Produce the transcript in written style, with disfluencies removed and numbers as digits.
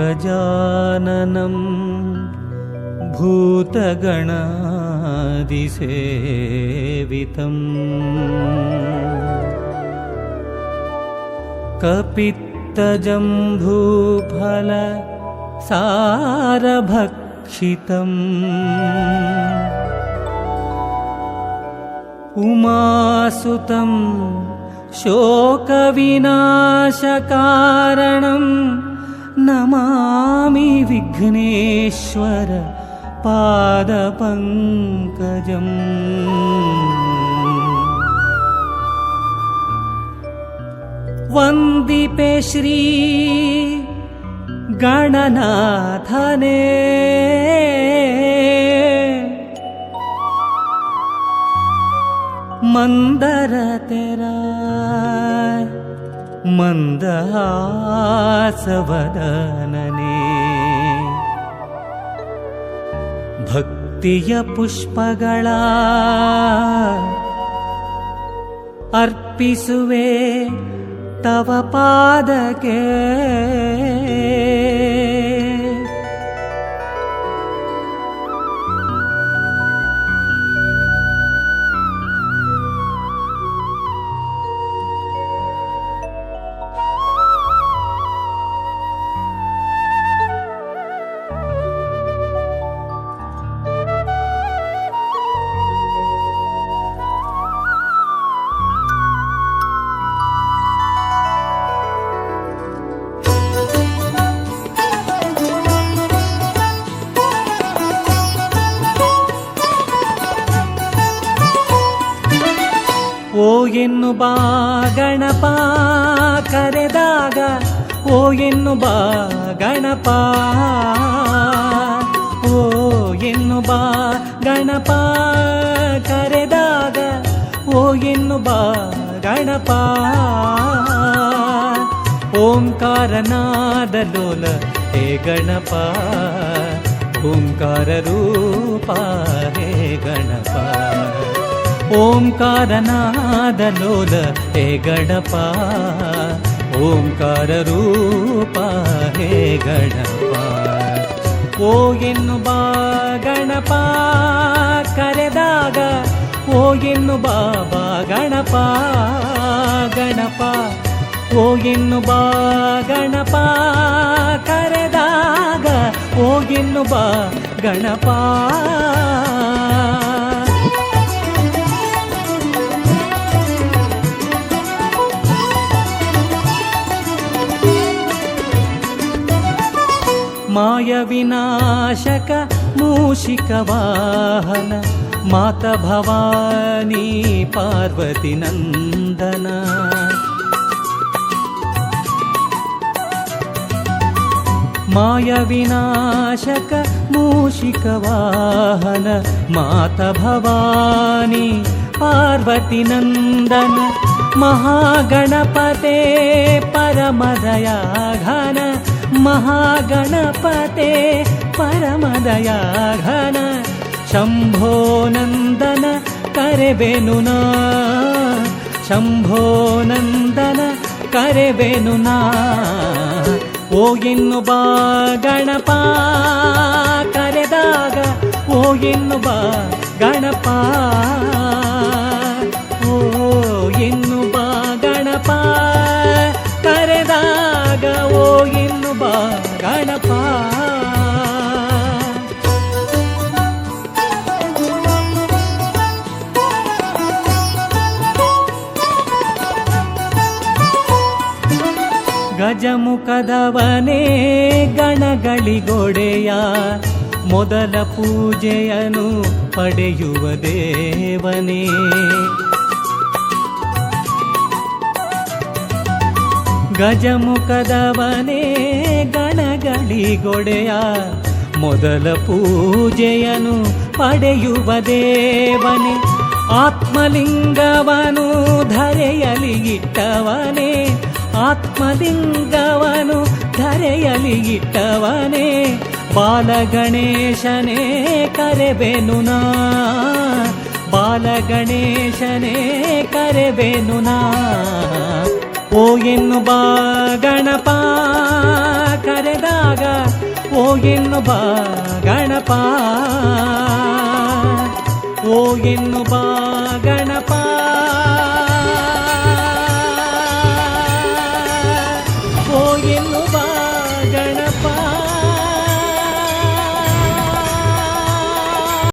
ಗಜಾನನಂ ಭೂತಗಣಾದಿಸೇವಿತಂ ಕಪಿತ್ತಜಂಭೂಫಲ ಸಾರಭಕ್ಷಿತಂ ಉಮಾಸುತಂ ಶೋಕವಿನಾಶಕಾರಣಂ ನಮಾಮಿ ವಿಘ್ನೇಶ್ವರ ಪಾದಪಂಕಜಂ. ವಂದಿಪೆ ಶ್ರೀ ಗಣನಾಥನೇ ಮಂದರತೆರಾಯ್ ಮಂದಹಾಸವದನನೇ ಭಕ್ತಿಯ ಪುಷ್ಪಗಳ ಅರ್ಪಿಸುವೆ ತವ ಪಾದಕ್ಕೆ. ಓ ಎನ್ನು ಬಾ ಗಣಪ ಕರೆದಾಗ, ಓ ಎನ್ನು ಬಾ ಗಣಪ, ಓ ಎನ್ನು ಬಾ ಗಣಪ ಕರೆದಾಗ, ಓ ಎನ್ನು ಬಾ ಗಣಪ. ಓಂಕಾರನಾದ ಲೋಲ ಹೇ ಗಣಪ, ಓಂಕಾರ ರೂಪ ಹೇ ಗಣಪ. ಓಂಕಾರನಾದ ಲೋಲ ಹೇ ಗಣಪ, ಓಂಕಾರ ರೂಪ ಹೇ ಗಣಪ. ಓ ಎನ್ನು ಬಾ ಗಣಪ ಕರೆದಾಗ, ಓ ಎನ್ನು ಬಾ ಬಾ ಗಣಪ ಗಣಪ. ಓ ಎನ್ನು ಬಾ ಗಣಪ ಕರೆದಾಗ, ಓ ಎನ್ನು ಬಾ ಗಣಪ. ಮಾಯ ವಿನಾಶಕ ಮೂಷಿಕ ವಾಹನ, ಮಾತ ಭವಾನಿ ಪಾರ್ವತಿ ನಂದನ. ಮಾಯ ವಿನಾಶಕ ಮೂಷಿಕ ವಾಹನ, ಮಾತ ಭವಾನಿ ಪಾರ್ವತಿ ನಂದನ. ಮಹಾಗಣಪತೆ ಪರಮದಯಾ ಘನ, ಮಹಾಗಣಪತೆ ಪರಮದಯಾ ಘನ. ಶಂಭೋ ನಂದನ ಕರೆಬೆನು ನಾ, ಶಂಭೋ ನಂದನ ಕರೆಬೆನು ನಾ. ಓ ಎನ್ನು ಬಾ ಗಣಪ ಕರೆದಾಗ, ಓ ಎನ್ನು ಬಾ ಗಣಪ. ಓ ಎನ್ನು ಬಾ ಗಣಪ ಕರೆದಾಗ, ಓ ಎನ್ನು ಬಾ ಗಣಪ. ಗಜಮುಖದವನೇ ಗಣಗಳಿಗೊಡೆಯ, ಮೊದಲ ಪೂಜೆಯನ್ನು ಪಡೆಯುವ ದೇವನೇ. ಗಜಮುಖದವನೇ ಗಣಗಳಿಗೊಡೆಯ, ಮೊದಲ ಪೂಜೆಯನ್ನು ಪಡೆಯುವ ದೇವನೇ. ಆತ್ಮಲಿಂಗವನು ಧರೆಯಲಿ ಇಟ್ಟವನೇ, ಆತ್ಮಲಿಂಗವನು ಧರೆಯಲಿ ಇಟ್ಟವನೇ. ಬಾಲಗಣೇಶನೇ ಕರೆಬೆನು ನಾ, ಬಾಲಗಣೇಶನೇ ಕರೆಬೆನು ನಾ. ಓ ಎನ್ನು ಬಾ ಗಣಪ ಕರೆದಾಗ ಓ ಎನ್ನು ಬಾ ಗಣಪ, ಓ ಎನ್ನು ಬಾ ಗಣಪ.